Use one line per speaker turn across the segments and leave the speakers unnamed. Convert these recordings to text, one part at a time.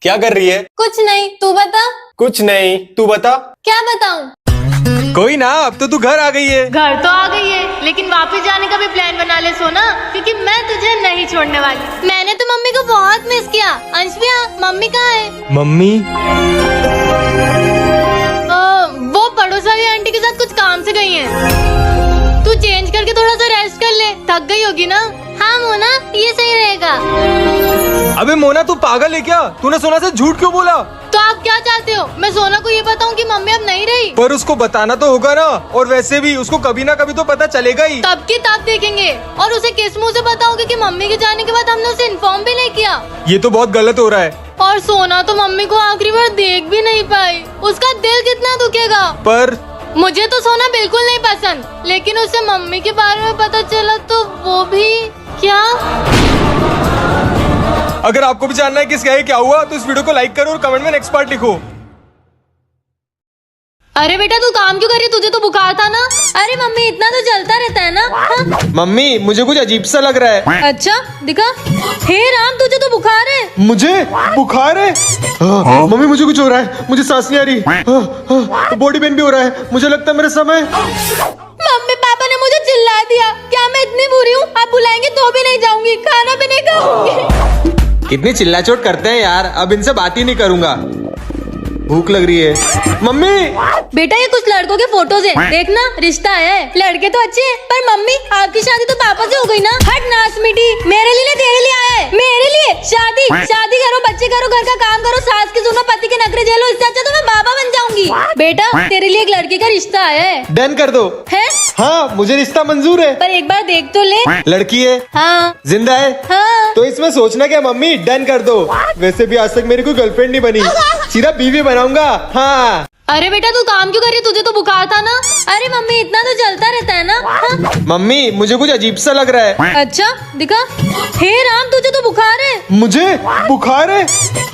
क्या कर रही है?
कुछ नहीं, तू बता।
कुछ नहीं, तू बता।
क्या बताऊं?
कोई ना, अब तो तू घर आ गई है।
घर तो आ गई है, लेकिन वापस जाने का भी प्लान बना ले सोना, क्योंकि मैं तुझे नहीं छोड़ने वाली।
मैंने तो मम्मी को बहुत मिस किया। अंश भैया, मम्मी कहाँ है?
मम्मी?
वो पड़ोस वाली आंटी के साथ कुछ काम से गई हैं। तू चेंज करके थोड़ा सा रेस्ट कर ले, थक गई होगी ना।
हाँ मोना, ये सही रहेगा।
अबे मोना, तू पागल है क्या? तूने सोना से झूठ क्यों बोला?
तो आप क्या चाहते हो, मैं सोना को ये बताऊं कि मम्मी अब नहीं रही?
पर उसको बताना तो होगा ना, और वैसे भी उसको कभी ना कभी तो पता चलेगा ही।
तब की तब देखेंगे। और उसे किस मुंह से बताओगे कि मम्मी के जाने के बाद हमने उसे इन्फॉर्म भी नहीं किया?
ये तो बहुत गलत हो रहा है।
और सोना तो मम्मी को आखिरी बार देख भी नहीं पाई, उसका दिल कितना दुखेगा।
पर
मुझे तो सोना बिल्कुल नहीं पसंद, लेकिन उसे मम्मी के बारे में पता चला तो वो भी क्या।
अगर आपको भी जानना है कि इसका क्या हुआ, तो इस वीडियो को लाइक करो और कमेंट में नेक्स्ट पार्ट लिखो।
अरे बेटा, तू काम क्यों कर रही? तुझे तो बुखार था ना।
अरे मम्मी, इतना तो जलता रहता है ना। हाँ?
मम्मी, मुझे कुछ अजीब सा लग रहा है।
अच्छा दिखा। हे राम, तुझे तो बुखार है।
मुझे बुखार है? मम्मी, मुझे कुछ हो रहा है, मुझे सांस नहीं आ रही, बॉडी पेन भी हो रहा है, मुझे लगता है मेरे समय।
मम्मी पापा ने मुझे चिल्ला दिया। क्या मैं इतनी बुरी हूँ? आप बुलाएंगे तो भी नहीं जाऊंगी, खाना भी नहीं खाऊंगी।
कितनी चिल्लाचोट करते हैं यार, अब इनसे बात ही नहीं करूंगा। भूख लग रही है। मम्मी!
बेटा, ये कुछ लड़कों के फोटोज हैं, देखना रिश्ता है। लड़के तो अच्छे हैं, पर मम्मी आपकी शादी तो पापा से हो गई ना। हट नास मिटी, मेरे लिए तेरे लिए आया है। मेरे लिए शादी शादी करो, बच्चे करो, घर का काम करो, सास की सुनो, पति के नखरे झेलो। इससे अच्छा तो मैं बाबा बन जाऊंगी। बेटा, तेरे लिए एक लड़के का रिश्ता आया है।
डन कर दो।
है?
हाँ, मुझे रिश्ता मंजूर है।
पर एक बार देख तो ले।
लड़की है?
हाँ।
जिंदा है?
हाँ।
तो इसमें सोचना क्या मम्मी, डन कर दो। वैसे भी आज तक मेरी कोई गर्लफ्रेंड नहीं बनी, सीधा बीवी बनाऊंगा। हाँ।
अरे बेटा, तू काम क्यों कर रही है? तुझे तो बुखार था ना।
अरे मम्मी, इतना तो जलता रहता है ना। हाँ?
मम्मी, मुझे कुछ अजीब सा लग रहा है।
अच्छा दिखा। हे राम, तुझे तो बुखार है।
मुझे बुखार है?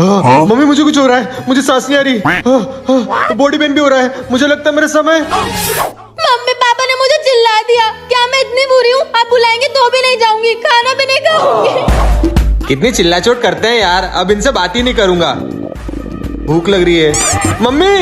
मम्मी, मुझे कुछ हो रहा है, मुझे सांस नहीं आ रही, बॉडी पेन भी हो रहा है, मुझे लगता है मेरे समय।
मम्मी पापा ने मुझे चिल्ला दिया। क्या मैं इतनी बुरी हूँ? आप बुलाएंगे तो भी नहीं जाऊंगी, खाना भी नहीं खाऊंगी।
कितनी चिल्लाचोट करते हैं यार, अब इनसे बात ही नहीं करूंगा। भूख लग रही है। मम्मी!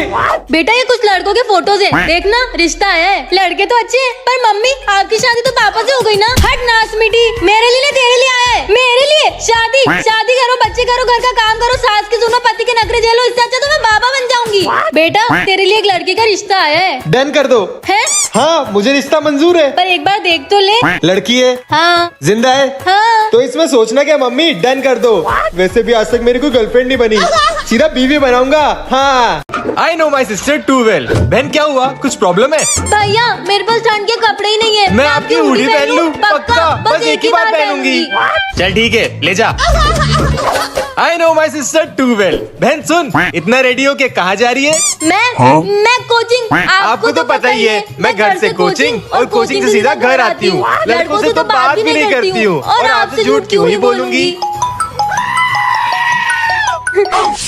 बेटा, ये कुछ लड़कों के फोटोज हैं, देखना रिश्ता है। लड़के तो अच्छे हैं, पर मम्मी आपकी शादी तो पापा से हो गई ना। हट नास मिटी, मेरे लिए तेरे लिए आया है। मेरे लिए शादी शादी करो, बच्चे करो, घर का काम करो, सास की सुनो, पति के नखरे झेलो। इससे अच्छा तो मैं बाबा बन जाऊंगी। बेटा, तेरे लिए एक लड़के का रिश्ता आया है।
डन कर दो।
है?
हाँ, मुझे रिश्ता मंजूर है।
पर एक बार देख तो ले।
लड़की है?
हाँ।
जिंदा है?
हाँ।
तो इसमें सोचना क्या मम्मी, डन कर दो। वैसे भी आज तक मेरी कोई गर्लफ्रेंड नहीं बनी, सीधा बीवी बनाऊंगा। हाँ। I know my sister too well। बहन, क्या हुआ, कुछ प्रॉब्लम है?
भैया, मेरे पास ठंड के कपड़े ही नहीं है।
मैं आपकी हुडी पहन लूं? पक्का, बस एक ही बार पहनूंगी। चल ठीक है, ले जा। I know my sister too well। बहन सुन, इतना रेडी हो के कहाँ जा रही है?
मैं कोचिंग।
आपको तो पता ही है, मैं घर से कोचिंग और कोचिंग से सीधा घर आती हूँ। लड़कों से तो बात भी नहीं करती हूँ, और आपसे झूठ क्यों ही बोलूंगी।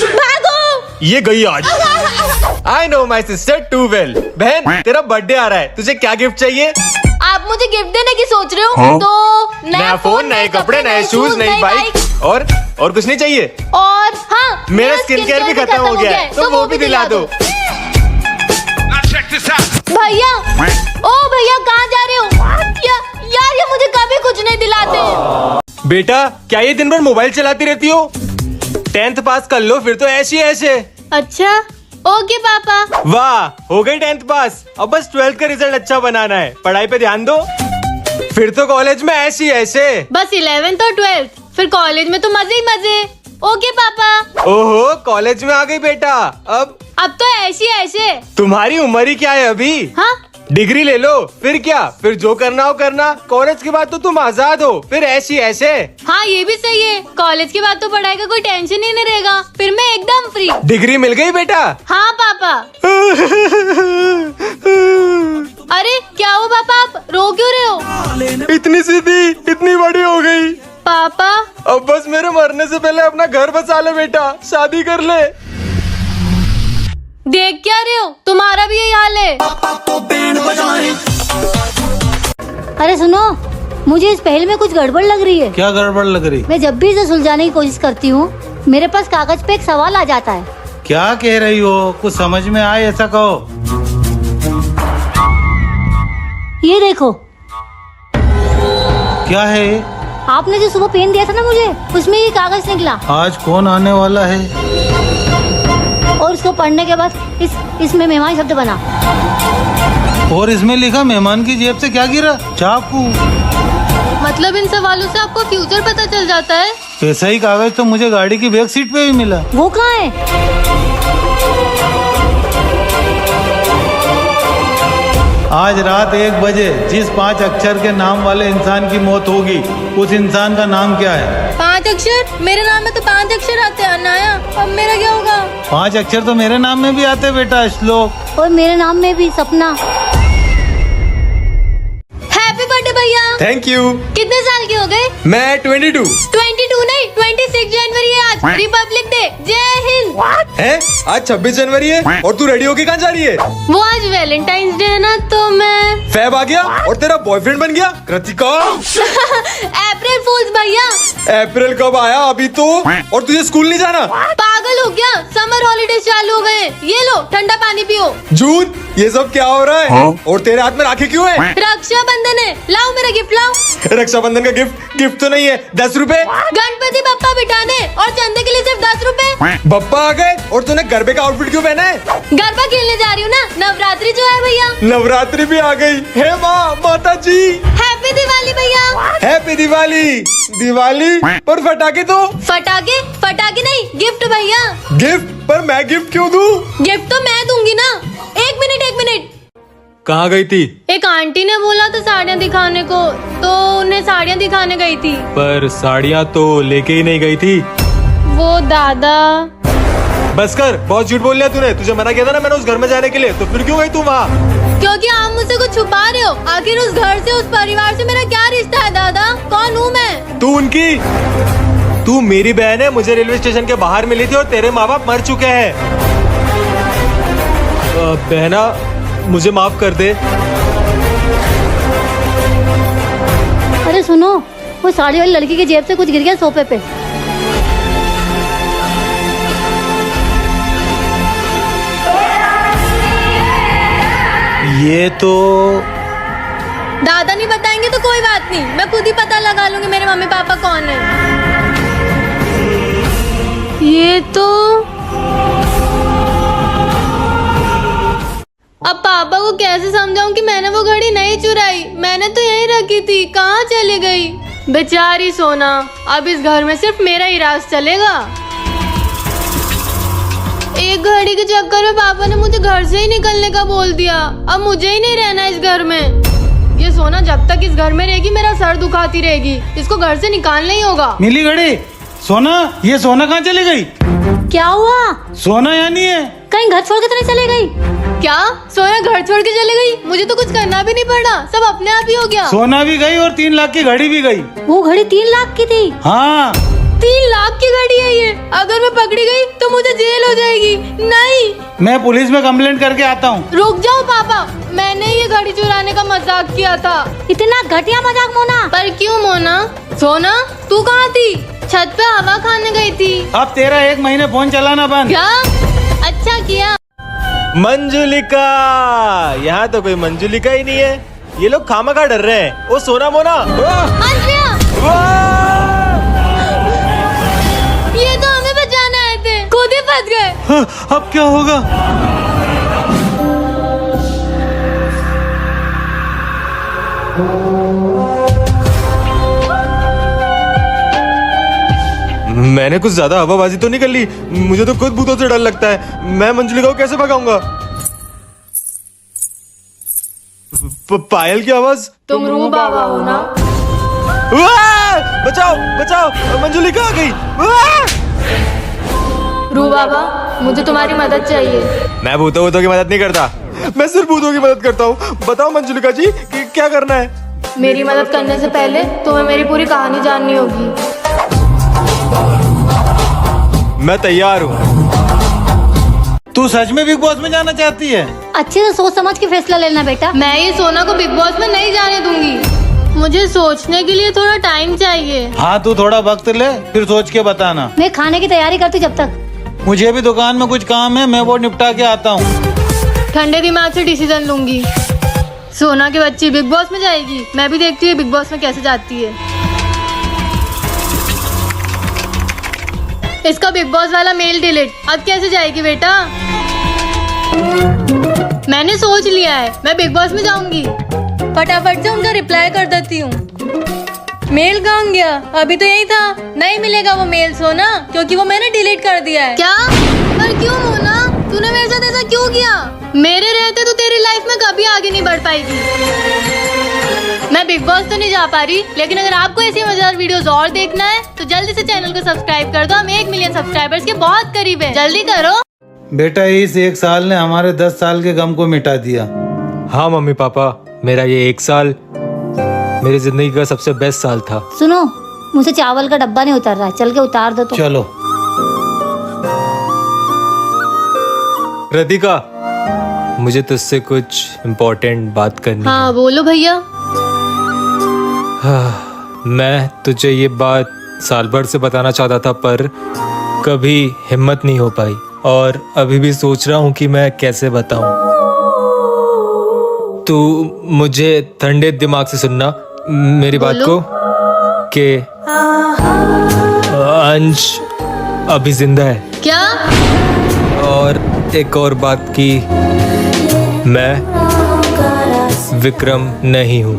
भागो!
ये गई आज। I know my sister too well। बहन, तेरा बर्थडे आ रहा है, तुझे क्या गिफ्ट चाहिए?
आप मुझे गिफ्ट देने की सोच रहे हो? तो
नया फोन, नए कपड़े, नए शूज, नई बाइक, और कुछ नहीं चाहिए?
और हाँ,
मेरा स्किन केयर भी खत्म हो गया है, तो वो भी दिला दो।
भैया, ओ भैया, कहाँ जा रहे हो? यार, ये मुझे कभी कुछ नहीं दिलाते।
बेटा, क्या ये दिन भर मोबाइल चलाती रहती हो? 10th पास कर लो, फिर तो ऐसे ऐसे।
अच्छा, ओके पापा।
वाह, हो गई 10th पास, अब बस 12th का रिजल्ट अच्छा बनाना है। पढ़ाई पे ध्यान दो, फिर तो कॉलेज में ऐसे ऐसे।
बस 11th और 12th, फिर कॉलेज में तो मजे ही मजे। ओके पापा।
ओहो, कॉलेज में आ गई बेटा। अब
तो ऐसे।
तुम्हारी उम्र ही क्या है अभी?
हाँ?
डिग्री ले लो, फिर क्या, फिर जो करना हो करना। कॉलेज के बाद तो तुम आजाद हो, फिर ऐसे।
हाँ, ये भी सही है। कॉलेज के बाद तो पढ़ाई का कोई टेंशन ही नहीं रहेगा, फिर मैं एकदम फ्री।
डिग्री मिल गई बेटा?
हाँ पापा। अरे क्या हुआ पापा, आप रो क्यों रहे हो?
इतनी सीधी, इतनी बड़ी हो गई।
पापा,
अब बस मेरे मरने से पहले अपना घर बसा ले बेटा, शादी कर ले।
देख क्या रहे हो, तुम्हारा भी यही हाल है।
अरे सुनो, मुझे इस पहल में कुछ गड़बड़ लग रही है।
क्या गड़बड़ लग रही?
मैं जब भी इसे सुलझाने की कोशिश करती हूँ,
मेरे पास कागज पे एक सवाल आ जाता है।
क्या कह रही हो? कुछ समझ में आए ऐसा कहो।
ये देखो,
क्या है?
आपने जो सुबह पेन दिया था ना मुझे, उसमें ये कागज निकला
आज कौन आने वाला है?
और उसको पढ़ने के बाद इसमें मेहमान शब्द बना।
और इसमें लिखा मेहमान की जेब से क्या गिरा? चाकू।
मतलब इन सवालों से आपको फ्यूचर पता चल जाता है।
ऐसा ही कागज तो मुझे गाड़ी की बैक सीट पे भी मिला।
वो कहाँ है?
आज रात 1 बजे जिस 5 अक्षर के नाम वाले इंसान की मौत होगी, उस इंसान का नाम क्या है?
5 अक्षर? मेरे नाम में तो 5 अक्षर आते हैं अनाया। अब मेरा क्या होगा?
5 अक्षर तो मेरे नाम में भी आते बेटा, श्लोक।
और मेरे नाम में भी सपना।
हैप्पी बर्थडे भैया।
Thank you.
कितने साल के हो गए?
मैं 22।
22 नहीं, 26 जनवरी है आज, रिपब्लिक डे। जय हिंद।
है? आज 26 जनवरी है और तू रेडी होके कहाँ जा रही है?
वो आज वैलेंटाइंस डे है ना, तो मैं
फैब आ गया और तेरा बॉयफ्रेंड बन गया कृतिका।
अप्रैल फूल्स भैया।
अप्रैल कब आया? अभी तो। और तुझे स्कूल नहीं जाना?
पागल हो गया, समर हॉलीडेज चालू हो गए। ये लो ठंडा पानी पियो।
जून, ये सब क्या हो रहा है? और तेरे हाथ में राखी क्यों है?
रक्षा बंधन है, लाओ मेरा गिफ्ट लाओ।
रक्षाबंधन का गिफ्ट तो नहीं है। 10 रुपए।
गणपति बप्पा बिठाने और चंदे के लिए सिर्फ 10 रुपए।
बप्पा आ गए और तूने गरबे का आउटफिट क्यों पहना है?
गरबा खेलने जा रही हूँ ना, नवरात्रि जो है भैया।
नवरात्रि भी आ गई। हे माँ, माता जी।
हैप्पी दिवाली भैया।
हैप्पी दिवाली। दिवाली पर फटाके तो?
फटाके नहीं, गिफ्ट भैया।
गिफ्ट? पर मैं गिफ्ट क्यों दूं?
गिफ्ट तो मैं दूंगी ना। एक मिनट।
कहाँ गई थी?
एक आंटी ने बोला था साड़ियाँ दिखाने को, तो उन्हें साड़ियाँ दिखाने गई थी।
पर साड़ियाँ तो लेके ही नहीं गई थी।
वो दादा।
बस कर, बहुत झूठ बोल लिया तूने। तुझे मना किया था ना मैंने उस घर में जाने के लिए, तो फिर क्यों गई तू वहाँ?
क्योंकि आप मुझसे कुछ छुपा रहे हो। आखिर उस घर से, उस परिवार से मेरा क्या रिश्ता है दादा? कौन हूँ मैं?
तू मेरी बहन है। मुझे रेलवे स्टेशन के बाहर मिली थी और तेरे माँ बाप मर चुके हैं। बहना, मुझे माफ कर दे।
अरे सुनो, वो साड़ी वाली लड़की की जेब से कुछ गिर गया सोफे पे।
ये तो
दादा नहीं बताएंगे तो कोई बात नहीं, मैं खुद ही पता लगा लूंगी मेरे मम्मी पापा कौन है। ये तो अब पापा को कैसे समझाऊं कि मैंने वो घड़ी नहीं चुराई, मैंने तो यहीं रखी थी। कहाँ चली गई बेचारी सोना? अब इस घर में सिर्फ मेरा ही राज चलेगा। एक घड़ी के चक्कर में पापा ने मुझे घर से ही निकलने का बोल दिया। अब मुझे ही नहीं रहना इस घर में। ये सोना जब तक इस घर में रहेगी मेरा सर दुखाती रहेगी। इसको घर से निकालना ही होगा।
मिली घड़ी? सोना, ये सोना कहाँ चली गई?
क्या हुआ?
सोना यहाँ नहीं है।
कहीं घर छोड़ के तो नहीं चली गई?
क्या सोना घर छोड़ के चले गई? मुझे तो कुछ करना भी नहीं पड़ा, सब अपने आप ही हो गया।
सोना भी गई और 3 लाख की घड़ी भी गई।
वो घड़ी 3 लाख की थी।
हाँ,
3 लाख की घड़ी है ये। अगर मैं पकड़ी गई तो मुझे जेल हो जाएगी। नहीं,
मैं पुलिस में कंप्लेंट करके आता हूँ।
रुक जाओ पापा, मैंने ये घड़ी चुराने का मजाक किया था।
इतना घटिया मजाक मोना?
पर क्यों मोना? सोना तू कहाँ थी? छत पे हवा खाने गई थी।
अब तेरा 1 महीने फोन चलाना बंद।
क्या? अच्छा किया।
मंजुलिका, यहाँ तो कोई मंजुलिका ही नहीं है। ये लोग खामखा डर रहे हैं। ओ सोना मोना,
अंशिया,
वाह!
ये तो हमें बचाने आए थे, खुद ही फंस गए।
हाँ, अब क्या होगा?
मैंने कुछ ज्यादा हवाबाजी तो नहीं कर ली। मुझे तो खुद भूतों से डर लगता है। मैं मंजुलिका को कैसे भगाऊंगा? पायल की आवाज।
तुम रूह बाबा हो ना?
वाह! बचाओ बचाओ, मंजुलिका आ गई। वाह!
रूह बाबा, मुझे तुम्हारी मदद चाहिए।
मैं भूतों की मदद नहीं करता, मैं सिर्फ भूतों की मदद करता हूँ। बताओ मंजुलिका जी कि क्या करना है?
मेरी मदद करने से पहले तुम्हें मेरी पूरी कहानी जाननी होगी।
मैं तैयार हूँ।
तू सच में बिग बॉस में जाना चाहती है?
अच्छे से सोच समझ के फैसला लेना बेटा।
मैं ये सोना को बिग बॉस में नहीं जाने दूंगी। मुझे सोचने के लिए थोड़ा टाइम चाहिए।
हाँ तू थोड़ा वक्त ले, फिर सोच के बताना।
मैं खाने की तैयारी करती हूँ जब तक।
मुझे भी दुकान में कुछ काम है, मैं वो निपटा के आता हूँ।
ठंडे दिमाग से डिसीजन लूंगी। सोना के बच्ची बिग बॉस में जाएगी, मैं भी देखती हूँ बिग बॉस में कैसे जाती है। इसका बिग बॉस वाला मेल डिलीट। अब कैसे जाएगी बेटा? मैंने सोच लिया है, मैं बिग बॉस में जाऊंगी।
फटाफट से उनका रिप्लाई कर देती हूँ। मेल कहाँ गया? अभी तो यही था। नहीं मिलेगा वो मेल सोना, क्योंकि वो मैंने डिलीट कर दिया है।
क्या? पर क्यों मोना? तूने मेरे साथ ऐसा क्यों किया? मेरे रहते तो तेरी लाइफ में कभी आगे नहीं बढ़ पाएगी। मैं बिग बॉस तो नहीं जा पा रही, लेकिन अगर आपको ऐसी मजेदार वीडियोस और देखना है तो जल्दी से चैनल को सब्सक्राइब कर दो। हम 1 मिलियन सब्सक्राइबर्स के बहुत करीब हैं। जल्दी करो।
बेटा इस 1 साल ने हमारे 10 साल के गम को मिटा दिया।
हाँ मम्मी पापा, मेरा ये 1 साल मेरी जिंदगी का सबसे बेस्ट साल था।
सुनो, मुझसे चावल का डब्बा नहीं उतर रहा है, चल के उतार दो तो।
चलो।
राधिका, मुझे तुझसे कुछ इम्पोर्टेंट बात करनी
हाँ बोलो भैया।
है। मैं तुझे ये बात साल भर से बताना चाहता था, पर कभी हिम्मत नहीं हो पाई, और अभी भी सोच रहा हूँ कि मैं कैसे बताऊं। तू मुझे ठंडे दिमाग से सुनना मेरी बात
बोलो।
को, कि अंश अभी जिंदा है।
क्या?
और एक और बात की, मैं विक्रम नहीं हूँ।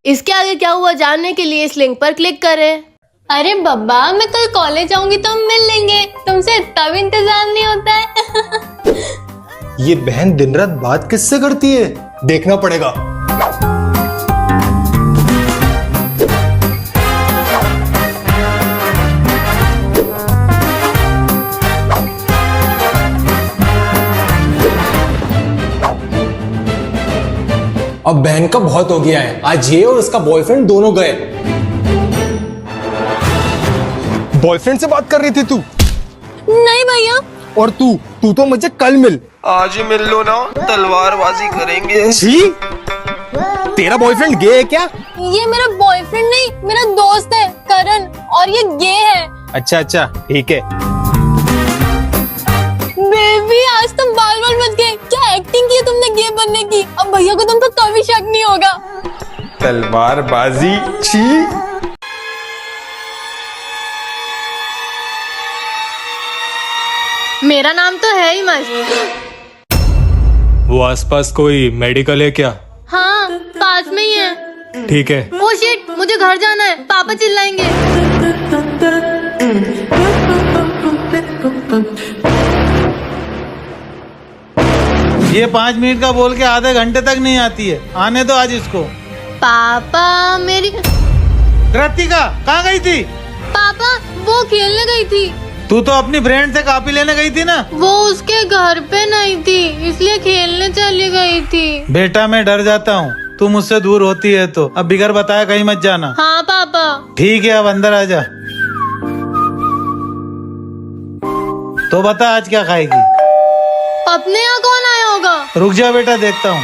इसके आगे क्या हुआ जानने के लिए इस लिंक पर क्लिक करें। अरे बब्बा, मैं कल कॉलेज आऊंगी तो हम मिल लेंगे। तुमसे इतना भी इंतजाम नहीं होता है।
ये बहन दिन रात बात किससे करती है, देखना पड़ेगा। अब बहन का बहुत हो गया है। आज ये और उसका बॉयफ्रेंड दोनों गए। बॉयफ्रेंड से बात कर रही थी तू?
नहीं भैया।
और तू तो मुझे कल मिल।
आज ही मिल लो ना, तलवारबाजी करेंगे।
छी, तेरा बॉयफ्रेंड गे है क्या?
ये मेरा बॉयफ्रेंड नहीं, मेरा दोस्त है करण, और ये गे है।
अच्छा ठीक है।
बेबी, आज तुम बाल मत गए। क्या एक्टिंग की है तुमने गे बनने की? अब भैया को तुम तो कभी शक नहीं होगा।
तलवारबाजी, छी।
मेरा नाम तो है ही मस्त।
वो आसपास कोई मेडिकल है क्या?
हाँ, पास में ही है।
ठीक है।
ओ शिट, मुझे घर जाना है, पापा चिल्लाएंगे।
ये 5 मिनट का बोल के आधे घंटे तक नहीं आती है। आने दो आज इसको।
पापा मेरी।
कृतिका कहाँ गई थी?
पापा, वो खेलने गई थी।
तू तो अपनी फ्रेंड से कॉपी लेने गई थी ना?
वो उसके घर पे नहीं थी, इसलिए खेलने चली गई थी।
बेटा मैं डर जाता हूँ, तू मुझसे दूर होती है तो। अब बिगर बताया कहीं मत जाना।
हाँ पापा।
ठीक है, अब अंदर आ जा। तो बता आज क्या खाएगी?
अपने यहाँ कौन आया होगा?
रुक जा बेटा, देखता हूँ।